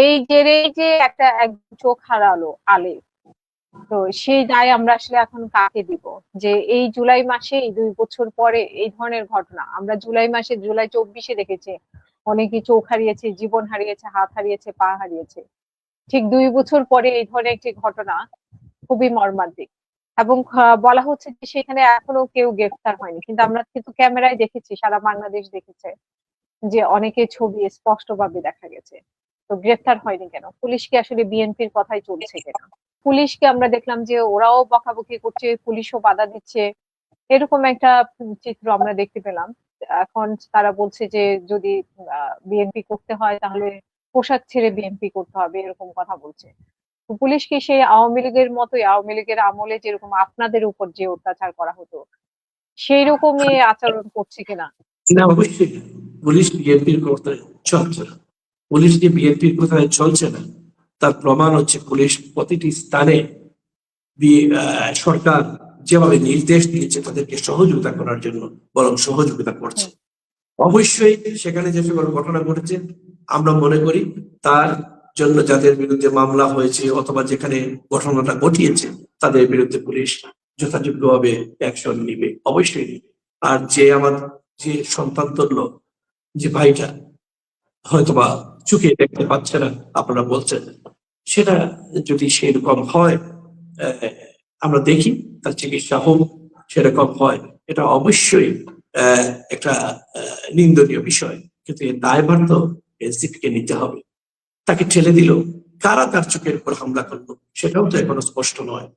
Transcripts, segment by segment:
এই জেরেই যে এক চোখ হারালো আলে, তো সেই দায় আমরা আসলে এখন কাকে দিব? যে এই জুলাই মাসে, এই 2 বছর পরে এই ধরনের ঘটনা আমরা জুলাই মাসে, জুলাই 24-এ দেখেছি অনেকে চোখ হারিয়েছে, জীবন হারিয়েছে, হাত হারিয়েছে, পা হারিয়েছে। ঠিক 2 বছর পরে এই ধরনের একটি ঘটনা খুবই মর্মান্তিক। এবং বলা হচ্ছে যে সেখানে এখনো কেউ গ্রেফতার হয়নি, কিন্তু আমরা কিন্তু ক্যামেরায় দেখেছি, সারা বাংলাদেশ দেখেছে যে অনেকের ছবি স্পষ্টভাবে দেখা গেছে। তো গ্রেফতার হয়নি কেন? পুলিশ কি আসলে বিএনপির কথাই চলছে কিনা? পুলিশকে আমরা দেখলাম যে ওরাও বকাবকি করছে, পুলিশও বাধা দিচ্ছে, এরকম একটা চিত্র আমরা দেখতে পেলাম। এখন তারা বলছে যে যদি বিএনপি করতে হয় তাহলে পোশাক ছেড়ে বিএনপি করতে হবে, এরকম কথা বলছে। তো পুলিশ কি সেই আওয়ামী লীগের মতোই, আওয়ামী লীগের আমলে যেরকম আপনাদের উপর যে অত্যাচার করা হতো সেই রকমই আচরণ করছে কিনা? না, অবশ্যই পুলিশ বিএনপির কথায় চলছে না। পুলিশ যে বিএনপির কথায় চলছে না তার প্রমাণ হচ্ছে পুলিশ প্রতিটি স্থানে সরকার যেভাবে নির্দেশ দিয়েছে তাদেরকে সহযোগিতা করার জন্য বরং সহযোগিতা করছে। অবশ্যই সেখানে যে সকল ঘটনা ঘটেছে আমরা মনে করি তার জন্য যাদের বিরুদ্ধে মামলা হয়েছে অথবা যেখানে ঘটনাটা ঘটিয়েছে তাদের বিরুদ্ধে পুলিশ যথাযোগ্যভাবে অ্যাকশন নিবে, অবশ্যই নিবে। আর যে যে সন্তান তুল্য যে ভাইটা হয়তোবা চোখে দেখতে পাচ্ছে না আপনারা বলছেন, সেটা যদি সেরকম হয়, আমরা দেখি তার চিকিৎসা হোক, সেরকম হয়, এটা অবশ্যই একটা নিন্দনীয় বিষয়। কিন্তু এর দায়ভার তো এনসিপিকে নিতে হবে। তাকে ঠেলে দিল, কারা তার চোখের উপর হামলা করলো সেটাও তো এখনো স্পষ্ট নয়।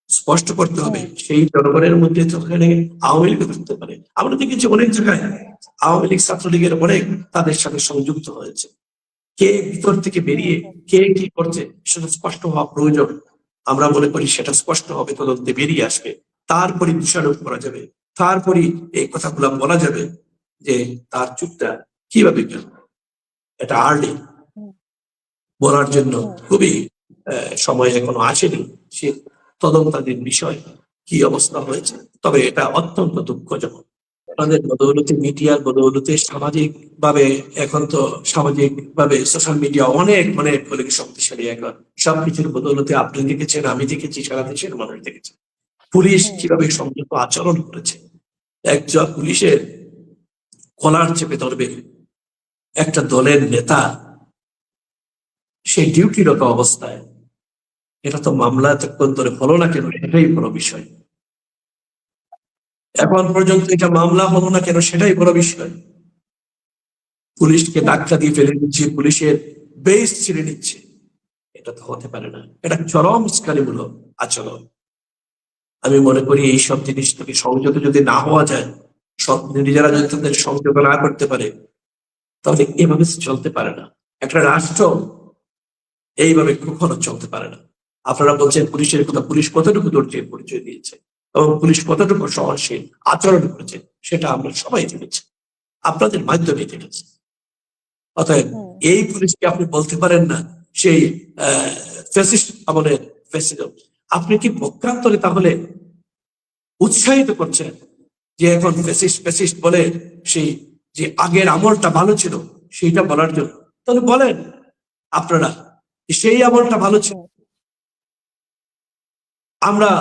স্পষ্ট করতে হবে সেই জনগণের মধ্যে তো ওখানে আওয়ামী লীগ থাকতে পারে। আমরা দেখেছি অনেক জায়গায় আওয়ামী লীগ ছাত্রলীগের অনেক তাদের সাথে সংযুক্ত হয়েছে। কে ভিতর থেকে বেরিয়ে কে কি করছে সেটা স্পষ্ট হওয়া প্রয়োজন। আমরা মনে করি সেটা স্পষ্ট হবে, তদন্তে বেরিয়ে আসবে, তারপরে দোষারোপ করা যাবে, তারপরে এই কথাগুলো বলা যাবে যে তার চুপটা কিভাবে গেল। এটা আর্লি বলার জন্য খুবই সময় এখনো আসেনি। সে তদন্তাধীন বিষয় কি অবস্থা হয়েছে, তবে এটা অত্যন্ত দুঃখজনক। আমাদের বদৌলতে, মিডিয়ার বদৌলতে, সামাজিক ভাবে এখন তো সামাজিক ভাবে সোশ্যাল মিডিয়া অনেক অনেক শক্তিশালী। এখন সবকিছুর বদৌলতে আপনি দেখেছেন, আমি দেখেছি, সারা দেশের মানুষ দেখেছে পুলিশ কিভাবে সংযত আচরণ করেছে। একজন পুলিশের কলার চেপে ধরবে একটা দলের নেতা সেই ডিউটিরত অবস্থায়, এটা তো মামলা এতক্ষণ ধরে হলো না কেন এটাই বড় বিষয়। এখন পর্যন্ত এটা মামলা হলো না কেন সেটাই বড় বিষয়। পুলিশকে ধাক্কা দিয়ে ফেলে দিচ্ছে, পুলিশের বেস ছিঁড়ে নিচ্ছে, এটা তো হতে পারে না। এটা চরম উস্কানিমূলক আচরণ। আমি মনে করি এইসব জিনিস থেকে সংযত যদি না হওয়া যায়, সব নিজেরা যদি তাদের সংযত না করতে পারে, তাহলে এভাবে চলতে পারে না। একটা রাষ্ট্র এইভাবে কখনো চলতে পারে না। আপনারা বলছেন পুলিশের কথা, পুলিশ কতটুকু ধৈর্যের পরিচয় দিয়েছে এবং পুলিশ কতটুকু সহনশীল আচরণ করেছে সেটা আমরা সবাই দেখেছি, আপনাদের মাধ্যমে দেখেছি। অতএব এই পুলিশকে আপনি বলতে পারেন না সেই ফ্যাসিস্ট আমলের প্রেসিডেন্ট। আপনি কি পক্ষান্তরে তাহলে উৎসাহিত করছেন যে এখন ফ্যাসিস্ট ফ্যাসিস্ট বলে সেই যে আগের আমলটা ভালো ছিল সেইটা বলার জন্য? তাহলে বলেন আপনারা সেই আমলটা ভালো ছিল, আমরা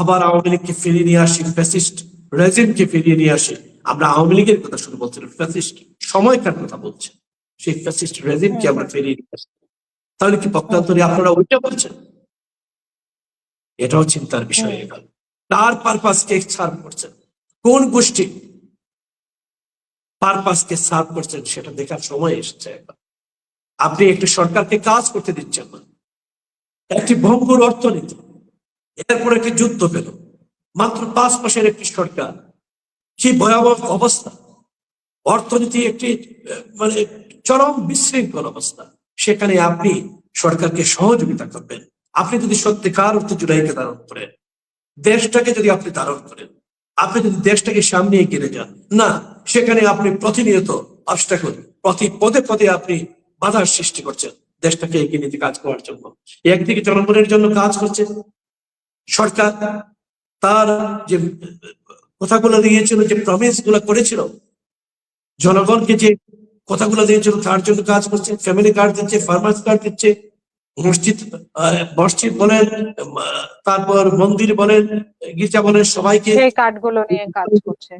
আবার আওয়ামী লীগকে ফিরিয়ে নিয়ে আসি, ফ্যাসিস্ট রেজিমকে ফিরিয়ে নিয়ে আসি। আমরা আওয়ামী লীগের কথা শুরু বলছিলাম, ফ্যাসিস্ট সময়কার কথা বলছে, সেই ফ্যাসিস্ট রেজিমকে আমরা ফিরিয়ে নিয়ে আসি। তাহলে কি পক্ষান্তরে আপনারা ওইটা বলছেন? এটাও চিন্তার বিষয়। এখন তার পারপাসকে সার্ভ করছেন, কোন গোষ্ঠী পারপাসকে সার্ভ করছেন সেটা দেখার সময় এসেছে। আপনি একটি সরকারকে কাজ করতে দিচ্ছেন না, একটি ভঙ্গুর অর্থনীতি, এরপর একটি যুদ্ধ পেল, মাত্র 5 মাসের একটি সরকার, কি ভয়াবহ অবস্থা, অর্থনীতি একটি মানে চরম বিশৃঙ্খল অবস্থা। সেখানে আপনি সরকারকে সহযোগিতা করবেন। আপনি যদি সত্যিকার অর্থে জুলাইকে ধারণ করেন, দেশটাকে যদি আপনি ধারণ করেন, আপনি যদি দেশটাকে সামনে এগিয়ে যান, না সেখানে আপনি প্রতিনিয়ত অবস্টাকল, প্রতি পদে পদে আপনি বাধার সৃষ্টি করছেন দেশটাকে এগিয়ে নিতে কাজ করার জন্য। একদিকে জনগণের জন্য কাজ করছে সরকার, তার যে কথাগুলো দিয়েছিল, যে প্রমিস গুলো করেছিল, জনগণকে যে কথাগুলো দিয়েছিল তার জন্য কাজ করছে, ফ্যামিলি কার্ড দিচ্ছে, ফার্মার্স কার্ড দিচ্ছে, মসজিদ বলেন, তারপর মন্দির বলেন, গির্জা বলেন, সবাইকে সেই কার্ডগুলো নিয়ে কাজ করছে।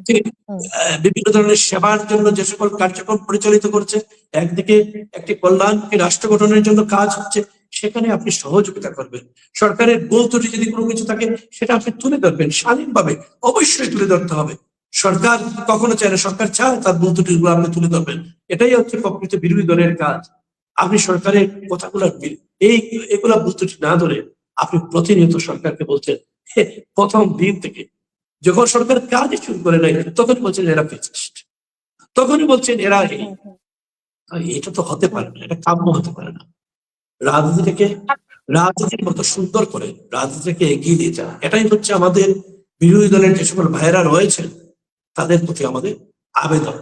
হুম। বিভিন্ন ধরনের সেবার জন্য যে সকল কার্যক্রম পরিচালিত করছে, একদিকে একটি কল্যাণকে রাষ্ট্র গঠনের জন্য কাজ হচ্ছে, সেখানে আপনি সহযোগিতা করবেন। সরকারের ভুল ত্রুটি যদি কোনো কিছু থাকে সেটা আপনি তুলে ধরবেন স্বাধীনভাবে, অবশ্যই তুলে ধরতে হবে। সরকার কখনো চায় না, সরকার চায় তার ভুল ত্রুটিগুলো আপনি তুলে ধরবেন। এটাই হচ্ছে প্রকৃত বিরোধী দলের কাজ। আপনি সরকারের কথাগুলো এগুলা ভুল ত্রুটি না ধরে আপনি প্রতিনিয়ত সরকারকে বলছেন, প্রথম দিন থেকে যখন সরকার কাজ শুরু করে নাই তখন বলছেন এরা ফেসিস্ট, তখনই বলছেন এরা এই। এটা তো হতে পারে না, এটা কাম্য হতে পারে না। রাজনীতির মতো সুন্দর করে রাজনীতিকে এগিয়ে দিয়ে যান, এটাই হচ্ছে আমাদের বিরোধী দলের যে সকল ভাইয়েরা রয়েছেন তাদের প্রতি আমাদের আবেদন।